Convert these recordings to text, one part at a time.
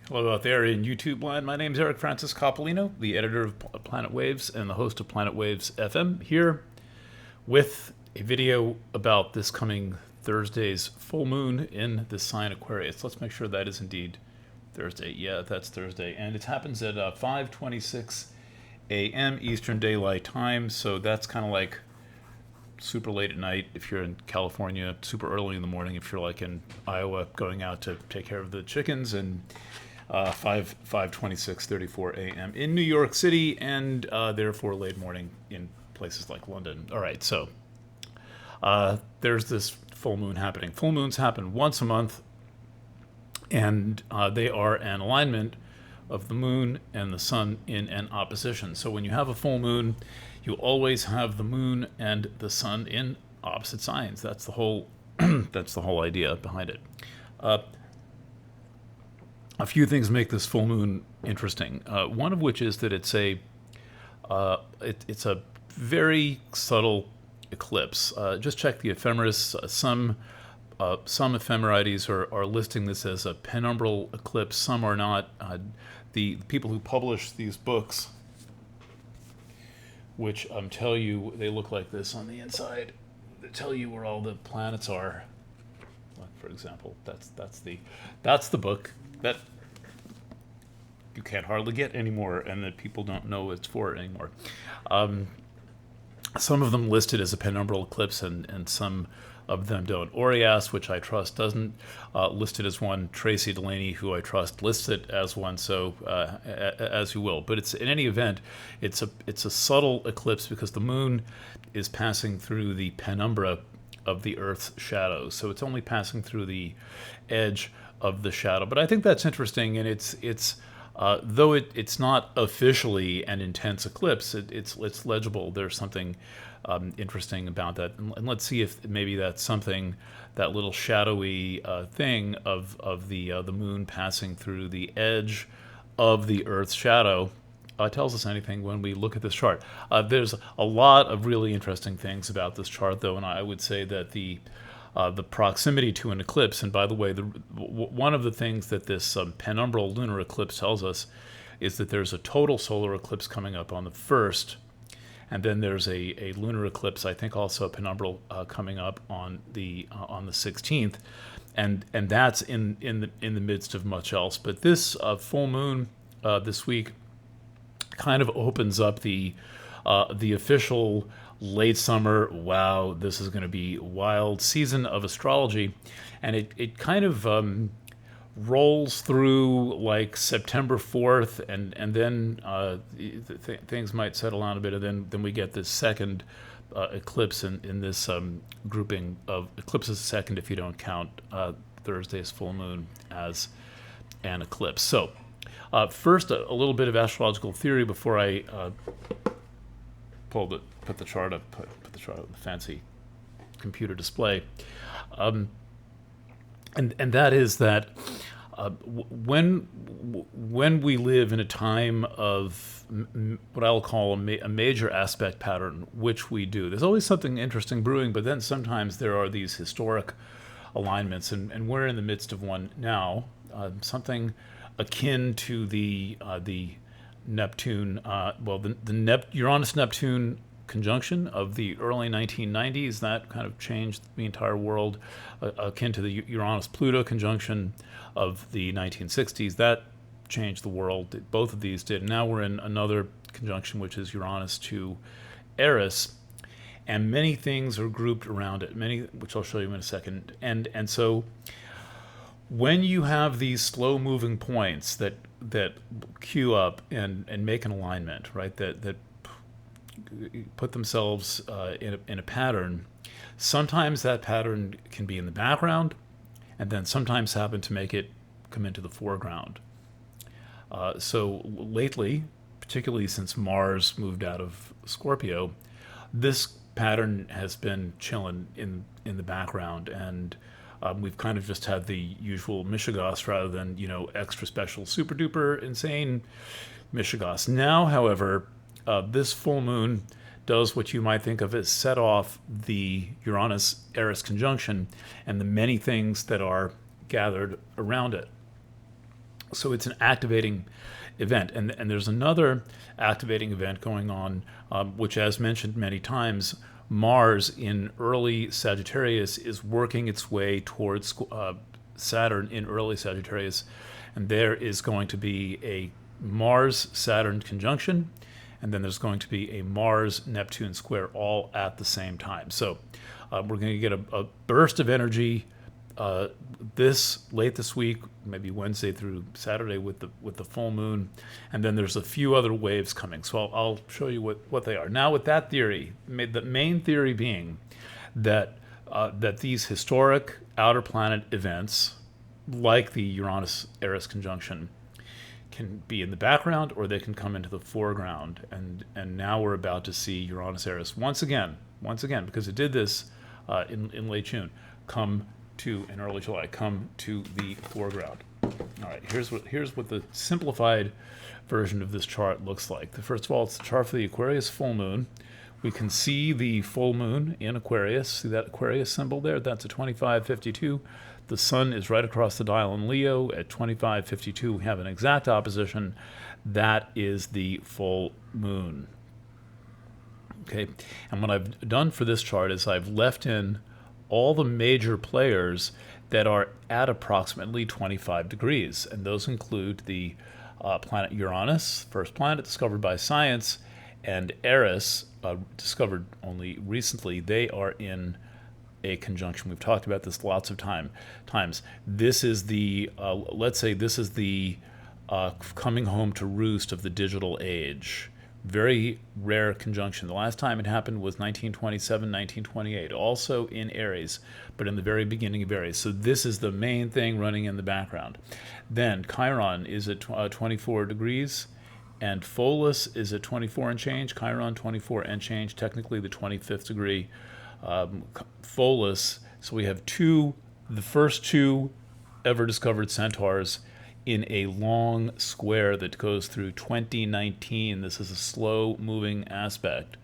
Hello out there in YouTube land. My name is Eric Francis Coppolino, the editor of Planet Waves and the host of Planet Waves FM, here with a video about this coming Thursday's full moon in the sign Aquarius. Let's make sure that is indeed Thursday. Yeah, that's Thursday. And it happens at 5:26 a.m. Eastern Daylight Time, so that's kind of like super late at night if you're in California, super early in the morning if you're like in Iowa going out to take care of the chickens, and 5:26:34 a.m. in New York City, and therefore late morning in places like London. All right, so there's this full moon happening. Full moons happen once a month, and they are an alignment of the moon and the sun in an opposition. So when you have a full moon, you always have the moon and the sun in opposite signs. That's the whole that's the whole idea behind it. A few things make this full moon interesting. One of which is that it's a very subtle eclipse. Just check the ephemeris. Some ephemerides are listing this as a penumbral eclipse. Some are not. The people who publish these books, which tell you they look like this on the inside, they tell you where all the planets are. Like, for example, that's the book that you can't hardly get anymore, and that people don't know it's for anymore. Some of them listed as a penumbral eclipse, and some of them don't. Orias, which I trust, doesn't list it as one. Tracy Delaney, who I trust, lists it as one. So as you will. But it's in any event, it's a subtle eclipse because the moon is passing through the penumbra of the Earth's shadow. So it's only passing through the edge of the shadow. But I think that's interesting, and it's though it's not officially an intense eclipse, it's legible. There's something interesting about that, and let's see if maybe that's something, that little shadowy thing of the moon passing through the edge of the Earth's shadow tells us anything when we look at this chart. There's a lot of really interesting things about this chart, though, and I would say that the proximity to an eclipse, and by the way, one of the things that this penumbral lunar eclipse tells us is that there's a total solar eclipse coming up on the 1st, and then there's a lunar eclipse, I think also penumbral, coming up on the 16th, and that's in the midst of much else. But this full moon this week kind of opens up the official late summer, wow, this is going to be wild season of astrology, and it kind of rolls through like September 4th, and then things might settle down a bit, and then we get this second eclipse in this grouping of eclipses, second if you don't count Thursday's full moon as an eclipse. So first, a little bit of astrological theory before I put the chart up, put the chart on the fancy computer display, and that is that when we live in a time of what I'll call a major aspect pattern, which we do, there's always something interesting brewing, but then sometimes there are these historic alignments, and we're in the midst of one now, something akin to the Neptune, the Uranus-Neptune conjunction of the early 1990s. That kind of changed the entire world, akin to the Uranus-Pluto conjunction of the 1960s. That changed the world. Both of these did. Now we're in another conjunction, which is Uranus to Eris, and many things are grouped around it, which I'll show you in a second. And so when you have these slow-moving points that queue up and make an alignment, right, that put themselves in a pattern, sometimes that pattern can be in the background, and then sometimes happen to make it come into the foreground. So lately, particularly since Mars moved out of Scorpio, this pattern has been chilling in the background, and we've kind of just had the usual mishigas rather than, extra special, super duper insane mishigas. Now, however, this full moon does what you might think of as set off the Uranus-Eris conjunction and the many things that are gathered around it. So it's an activating event. And there's another activating event going on, which, as mentioned many times, Mars in early Sagittarius is working its way towards Saturn in early Sagittarius. And there is going to be a Mars-Saturn conjunction, and then there's going to be a Mars-Neptune square all at the same time. So we're going to get a burst of energy late this week, maybe Wednesday through Saturday with the full moon, and then there's a few other waves coming. So I'll show you what they are. Now, with that theory, the main theory being that these historic outer planet events, like the Uranus-Eris conjunction, can be in the background or they can come into the foreground. And now we're about to see Uranus-Eris once again, because it did this in late June, in early July, come to the foreground. All right, here's what the simplified version of this chart looks like. First of all, it's the chart for the Aquarius full moon. We can see the full moon in Aquarius. See that Aquarius symbol there? That's at 2552. The sun is right across the dial in Leo at 2552. We have an exact opposition. That is the full moon. Okay, and what I've done for this chart is I've left in all the major players that are at approximately 25 degrees, and those include the planet Uranus, first planet discovered by science, and Eris, discovered only recently. They are in a conjunction. We've talked about this lots of times. This is the, let's say this is the coming home to roost of the digital age. Very rare conjunction. The last time it happened was 1927, 1928, also in Aries, but in the very beginning of Aries. So this is the main thing running in the background. Then Chiron is at 24 degrees, and Pholus is at 24 and change. Chiron 24 and change, technically the 25th degree. Pholus, so we have the first two ever discovered centaurs in a long square that goes through 2019. This is a slow-moving aspect.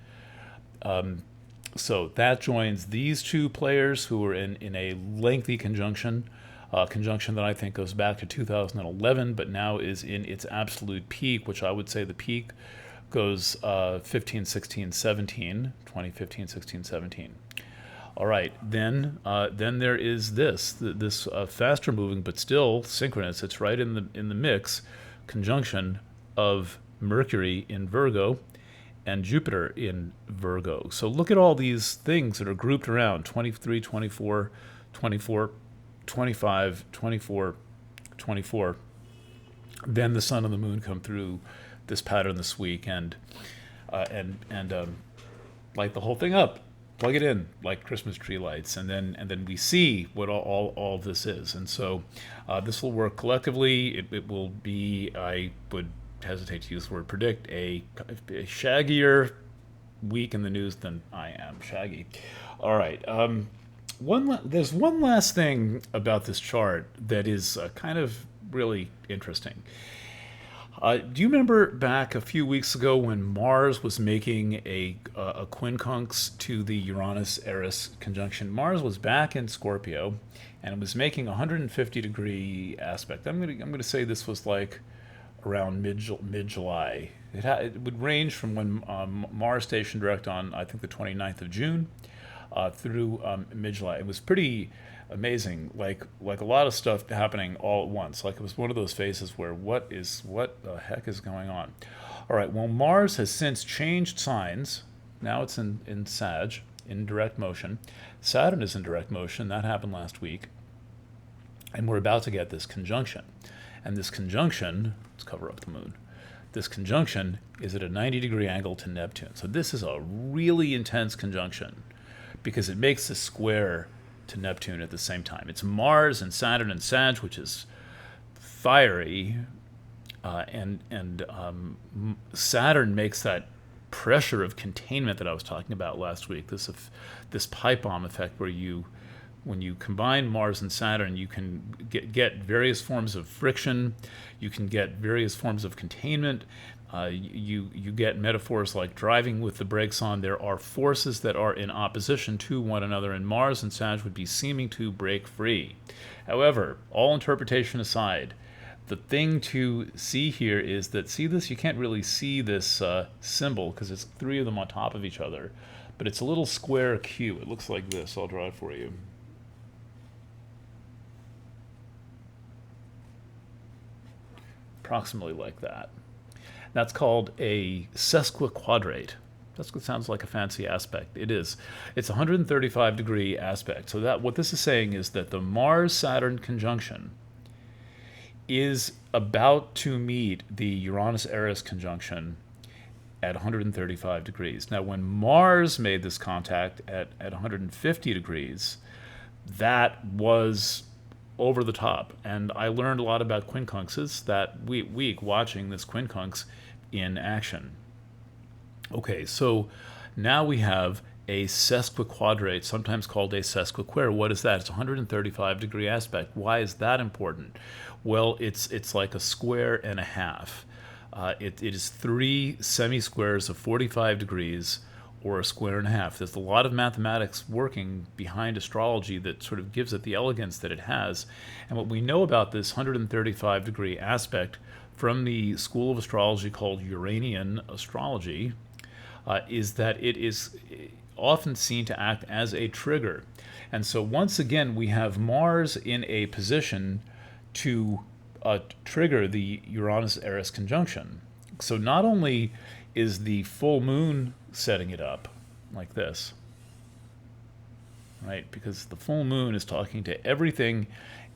So that joins these two players who are in a lengthy conjunction that I think goes back to 2011, but now is in its absolute peak, which I would say the peak goes 15, 16, 17, 2015, 16, 17. All right, then there is this faster moving but still synchronous. It's right in the mix conjunction of Mercury in Virgo and Jupiter in Virgo. So look at all these things that are grouped around 23, 24, 24, 25, 24, 24. Then the sun and the moon come through this pattern this week and light the whole thing up. Plug it in like Christmas tree lights, and then we see what all this is. And so this will work collectively. It will be, I would hesitate to use the word predict, a shaggier week in the news than I am shaggy. All right. There's one last thing about this chart that is kind of really interesting. Do you remember back a few weeks ago when Mars was making a quincunx to the Uranus-Eris conjunction? Mars was back in Scorpio, and it was making a 150-degree aspect. I'm going to say this was like around mid-July. It would range from when Mars stationed direct on, I think, the 29th of June through mid-July. It was pretty amazing, like a lot of stuff happening all at once. Like it was one of those phases where what the heck is going on? All right, well, Mars has since changed signs. Now it's in Sag, in direct motion. Saturn is in direct motion. That happened last week. And we're about to get this conjunction. And this conjunction, let's cover up the moon. This conjunction is at a 90-degree angle to Neptune. So this is a really intense conjunction because it makes a square to Neptune at the same time. It's Mars and Saturn and Sag, which is fiery, and Saturn makes that pressure of containment that I was talking about last week. This pipe bomb effect where when you combine Mars and Saturn, you can get various forms of friction, you can get various forms of containment. You get metaphors like driving with the brakes on. There are forces that are in opposition to one another, and Mars and Sag would be seeming to break free. However, all interpretation aside, the thing to see here is that, see this? You can't really see this symbol because it's three of them on top of each other. But it's a little square Q. It looks like this. I'll draw it for you. Approximately like that. That's called a sesquiquadrate. That's what sounds like a fancy aspect. It is. It's a 135-degree aspect. So that what this is saying is that the Mars-Saturn conjunction is about to meet the Uranus-Eris conjunction at 135 degrees. Now, when Mars made this contact at 150 degrees, that was over the top. And I learned a lot about quincunxes that week watching this quincunx in action. Okay, so now we have a sesquiquadrate, sometimes called a sesquiquare. What is that? It's a 135-degree aspect. Why is that important? Well, it's like a square and a half. It is three semi-squares of 45 degrees, or a square and a half. There's a lot of mathematics working behind astrology that sort of gives it the elegance that it has. And what we know about this 135-degree aspect from the school of astrology called Uranian astrology is that it is often seen to act as a trigger. And so once again, we have Mars in a position to trigger the Uranus-Eris conjunction. So not only is the full moon setting it up like this, right? Because the full moon is talking to everything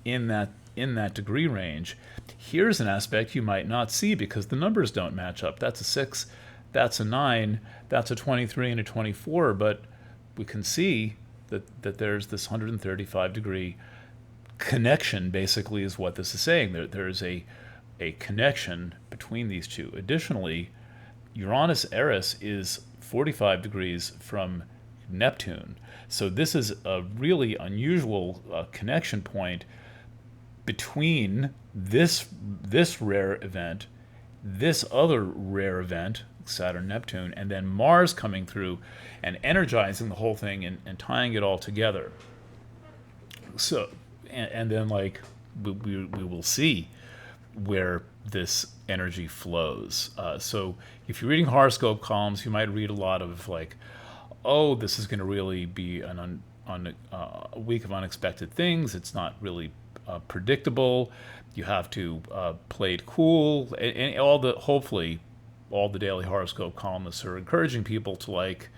in that degree range. Here's an aspect you might not see because the numbers don't match up. That's a 6, that's a 9, that's a 23 and a 24, but we can see that there's this 135-degree connection, basically, is what this is saying. There's a connection between these two. Additionally, Uranus-Eris is 45 degrees from Neptune. So this is a really unusual connection point between this rare event, this other rare event, Saturn-Neptune, and then Mars coming through and energizing the whole thing and tying it all together. So, and then like we will see where this energy flows. So if you're reading horoscope columns, you might read a lot of like, oh, this is going to really be a week of unexpected things. It's not really predictable. You have to play it cool. And hopefully all the daily horoscope columnists are encouraging people to like,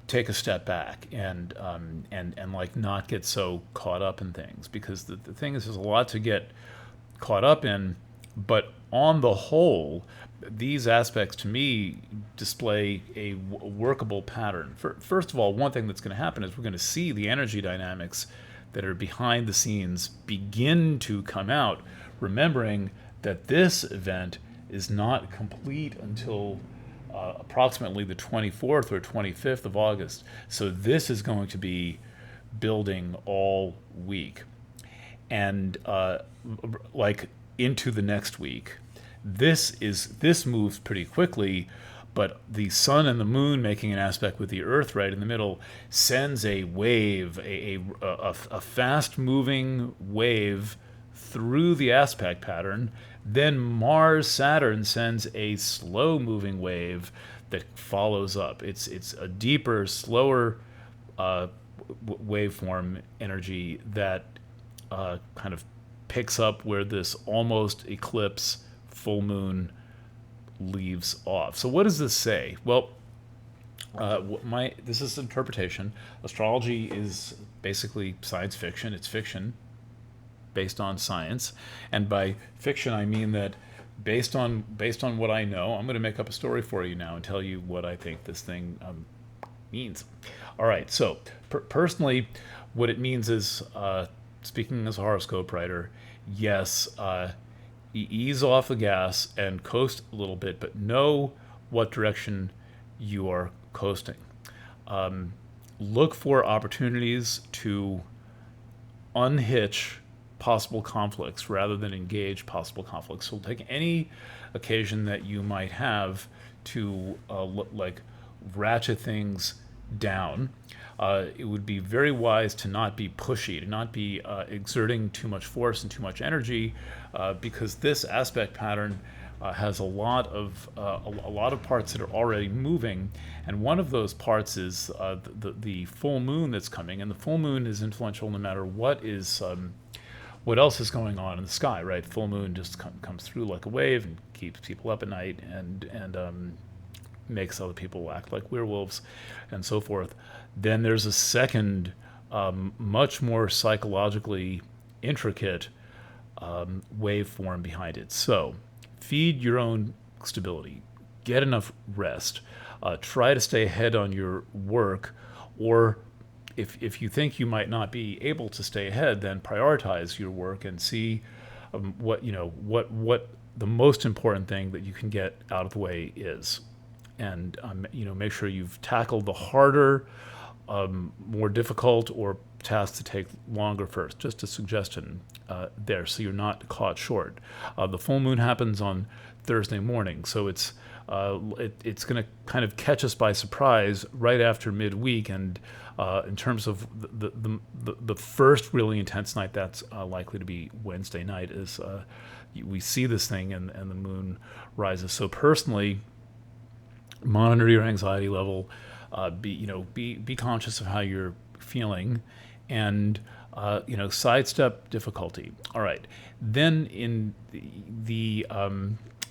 take a step back and like not get so caught up in things, because the thing is, there's a lot to get caught up in, but on the whole, these aspects to me display a workable pattern. First of all, one thing that's going to happen is we're going to see the energy dynamics that are behind the scenes begin to come out, remembering that this event is not complete until approximately the 24th or 25th of August. So this is going to be building all week. And like into the next week. This moves pretty quickly, but the sun and the moon making an aspect with the earth right in the middle sends a wave, a fast-moving wave through the aspect pattern. Then Mars-Saturn sends a slow-moving wave that follows up. It's a deeper, slower waveform energy that kind of picks up where this almost eclipse full moon leaves off. So what does this say? Well, this is interpretation. Astrology is basically science fiction. It's fiction based on science, and by fiction I mean that based on what I know, I'm going to make up a story for you now and tell you what I think this thing means. All right. So personally, what it means is, speaking as a horoscope writer, yes, ease off the gas and coast a little bit, but know what direction you are coasting. Look for opportunities to unhitch possible conflicts rather than engage possible conflicts. So take any occasion that you might have to like ratchet things down, it would be very wise to not be pushy, to not be exerting too much force and too much energy, because this aspect pattern has a lot of parts that are already moving, and one of those parts is the full moon that's coming, and the full moon is influential no matter what else is going on in the sky, right? Full moon just comes through like a wave and keeps people up at night, and makes other people act like werewolves, and so forth. Then there's a second, much more psychologically intricate waveform behind it. So feed your own stability, get enough rest, try to stay ahead on your work, or if you think you might not be able to stay ahead, then prioritize your work and see what the most important thing that you can get out of the way is, and make sure you've tackled the harder, more difficult, or tasks to take longer first. Just a suggestion there, so you're not caught short. The full moon happens on Thursday morning, so it's going to kind of catch us by surprise right after midweek, and in terms of the first really intense night, that's likely to be Wednesday night, as we see this thing and the moon rises. So personally, monitor your anxiety level, be conscious of how you're feeling, and sidestep difficulty. All right, then in the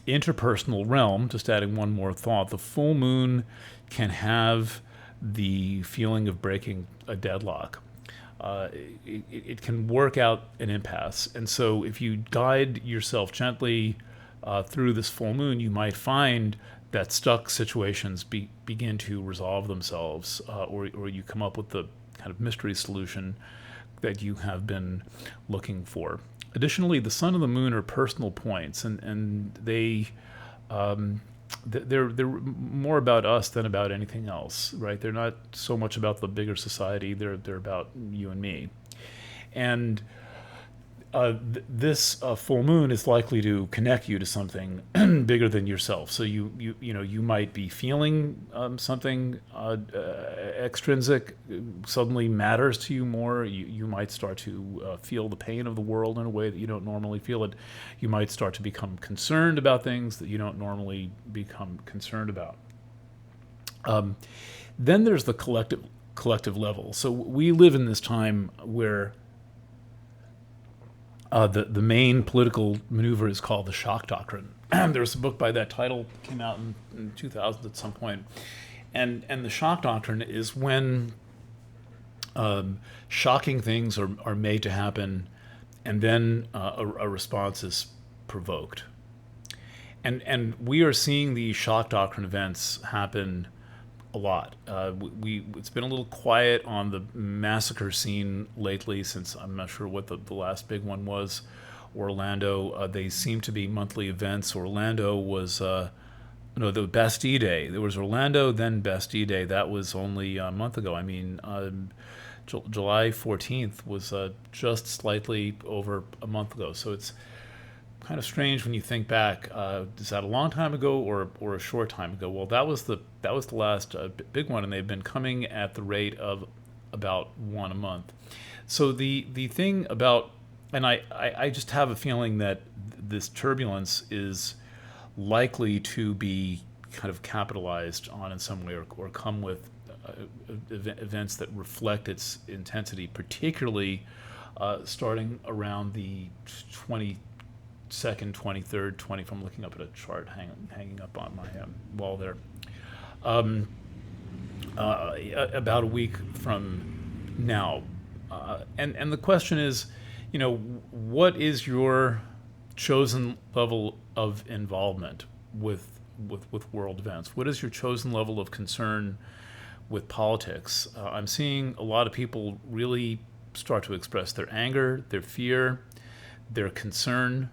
interpersonal realm, just adding one more thought, the full moon can have the feeling of breaking a deadlock. It can work out an impasse, and so if you guide yourself gently through this full moon, you might find that stuck situations begin to resolve themselves, or you come up with the kind of mystery solution that you have been looking for. Additionally, the sun and the moon are personal points, and they're more about us than about anything else, right? They're not so much about the bigger society. They're about you and me, and this full moon is likely to connect you to something bigger than yourself. So you might be feeling something extrinsic suddenly matters to you more. You might start to feel the pain of the world in a way that you don't normally feel it. You might start to become concerned about things that you don't normally become concerned about. Then there's the collective level. So we live in this time where the main political maneuver is called the shock doctrine. There was a book by that title, came out in 2000 at some point, and the shock doctrine is when shocking things are made to happen, and then a response is provoked. And we are seeing these shock doctrine events happen a lot. It's been a little quiet on the massacre scene lately, since I'm not sure what the last big one was. Orlando, they seem to be monthly events. Orlando was the Bastille Day. There was Orlando, then Bastille Day. That was only a month ago. I mean, July 14th was just slightly over a month ago. So it's kind of strange when you think back. Is that a long time ago or a short time ago? Well, that was the last big one, and they've been coming at the rate of about one a month. So the thing about, and I just have a feeling that this turbulence is likely to be kind of capitalized on in some way, or come with events that reflect its intensity, particularly starting around the 22nd, 23rd, if I'm looking up at a chart hanging up on my wall there. About a week from now. And the question is, what is your chosen level of involvement with world events? What is your chosen level of concern with politics? I'm seeing a lot of people really start to express their anger, their fear, their concern.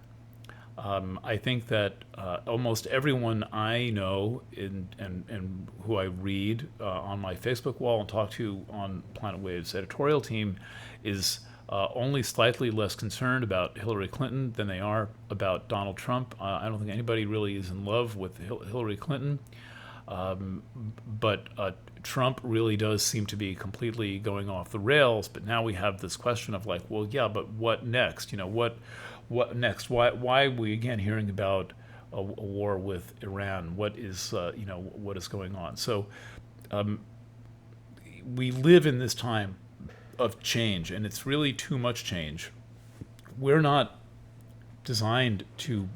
I think that almost everyone I know and who I read on my Facebook wall and talk to on Planet Wave's editorial team is only slightly less concerned about Hillary Clinton than they are about Donald Trump. I don't think anybody really is in love with Hillary Clinton. But Trump really does seem to be completely going off the rails. But now we have this question of like, well, yeah, but what next? What next? Why are we again hearing about a war with Iran? What is what is going on? So we live in this time of change, and it's really too much change. We're not designed to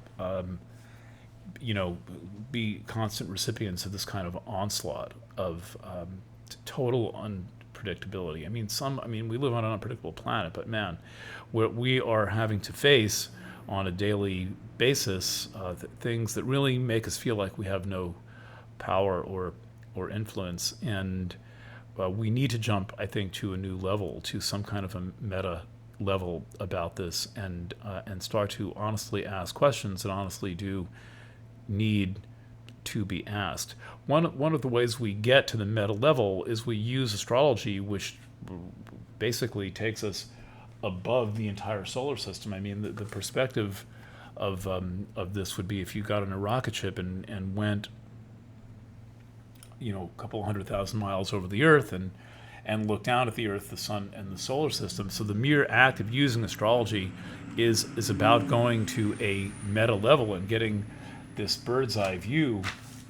be constant recipients of this kind of onslaught of total unpredictability. We live on an unpredictable planet, but man, we are having to face on a daily basis things that really make us feel like we have no power or influence, and we need to jump, I think, to a new level, to some kind of a meta level about this, and start to honestly ask questions that honestly do need to be asked. One of the ways we get to the meta level is we use astrology, which basically takes us above the entire solar system. I mean, the perspective of this would be if you got on a rocket ship and went, a couple 100,000 miles over the Earth and look down at the Earth, the Sun, and the solar system. So the mere act of using astrology is about going to a meta level and getting this bird's eye view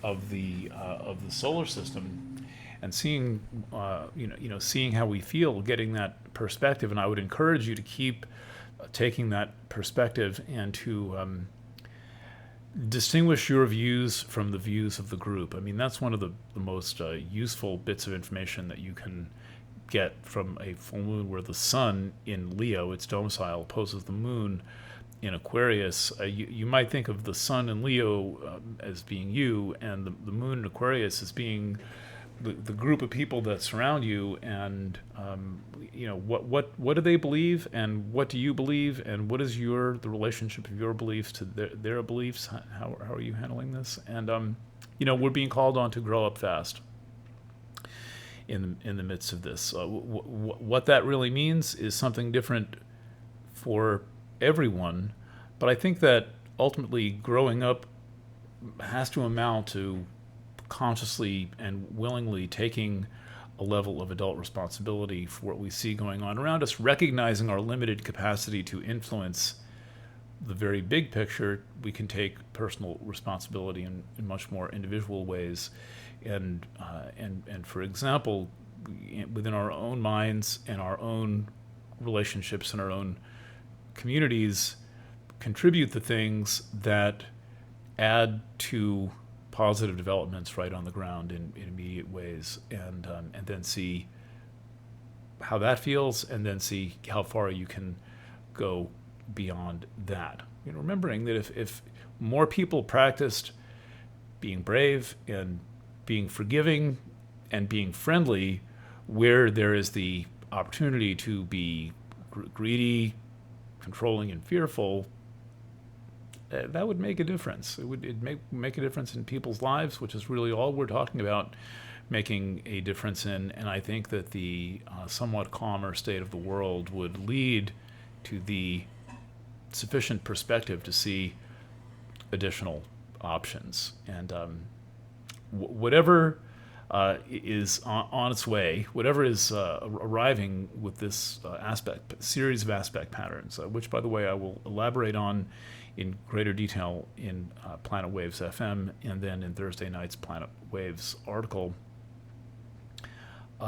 of the solar system and seeing seeing how we feel, getting that perspective. And I would encourage you to keep taking that perspective and to distinguish your views from the views of the group. I mean, that's one of the most useful bits of information that you can get from a full moon where the sun in Leo, its domicile, opposes the moon in Aquarius. You might think of the sun in Leo as being you, and the moon in Aquarius as being the group of people that surround you, and what do they believe, and what do you believe, and what is the relationship of your beliefs to their beliefs? How are you handling this? And we're being called on to grow up fast in the midst of this. What that really means is something different for everyone, but I think that ultimately growing up has to amount to consciously and willingly taking a level of adult responsibility for what we see going on around us, recognizing our limited capacity to influence the very big picture. We can take personal responsibility in much more individual ways, and for example, within our own minds and our own relationships and our own communities, contribute the things that add to positive developments right on the ground in immediate ways, and then see how that feels, and then see how far you can go beyond that. Remembering that if more people practiced being brave and being forgiving and being friendly, where there is the opportunity to be greedy, controlling, and fearful, that would make a difference. It'd make a difference in people's lives, which is really all we're talking about making a difference in. And I think that the somewhat calmer state of the world would lead to the sufficient perspective to see additional options. And whatever is on its way, whatever is arriving with this series of aspect patterns, which, by the way, I will elaborate on in greater detail in Planet Waves FM and then in Thursday night's Planet Waves article.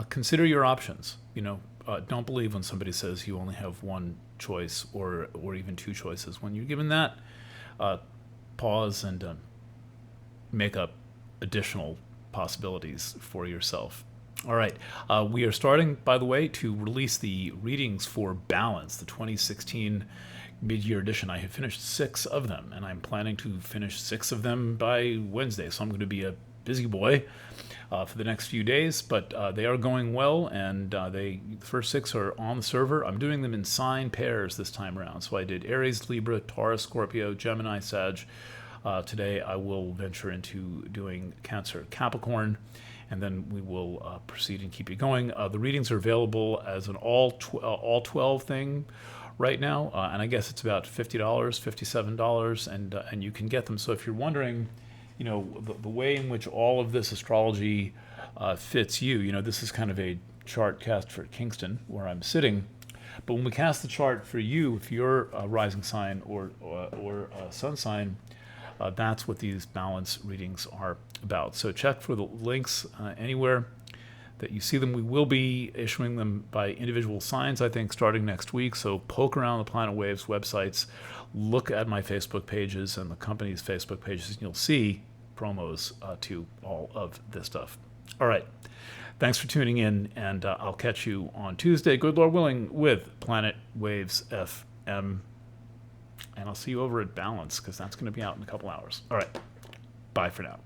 Consider your options. Don't believe when somebody says you only have one choice or even two choices. When you're given that, pause and make up additional possibilities for yourself. All right. We are starting, by the way, to release the readings for Balance, the 2016 mid-year edition. I have finished 6 of them, and I'm planning to finish 6 of them by Wednesday. So I'm going to be a busy boy for the next few days, but they are going well, and the first 6 are on the server. I'm doing them in sign pairs this time around. So I did Aries, Libra, Taurus, Scorpio, Gemini, Sag. Today I will venture into doing Cancer, Capricorn, and then we will proceed and keep it going. The readings are available as an all 12 thing right now, and I guess it's about $50, $57, and you can get them. So if you're wondering, the way in which all of this astrology fits you. This is kind of a chart cast for Kingston, where I'm sitting. But when we cast the chart for you, if you're a rising sign or a sun sign, that's what these balance readings are about. So check for the links anywhere that you see them. We will be issuing them by individual signs, I think, starting next week. So poke around the Planet Waves websites, look at my Facebook pages and the company's Facebook pages, and you'll see promos to all of this stuff. All right. Thanks for tuning in, and I'll catch you on Tuesday, good Lord willing, with Planet Waves FM. And I'll see you over at Balance, because that's going to be out in a couple hours. All right. Bye for now.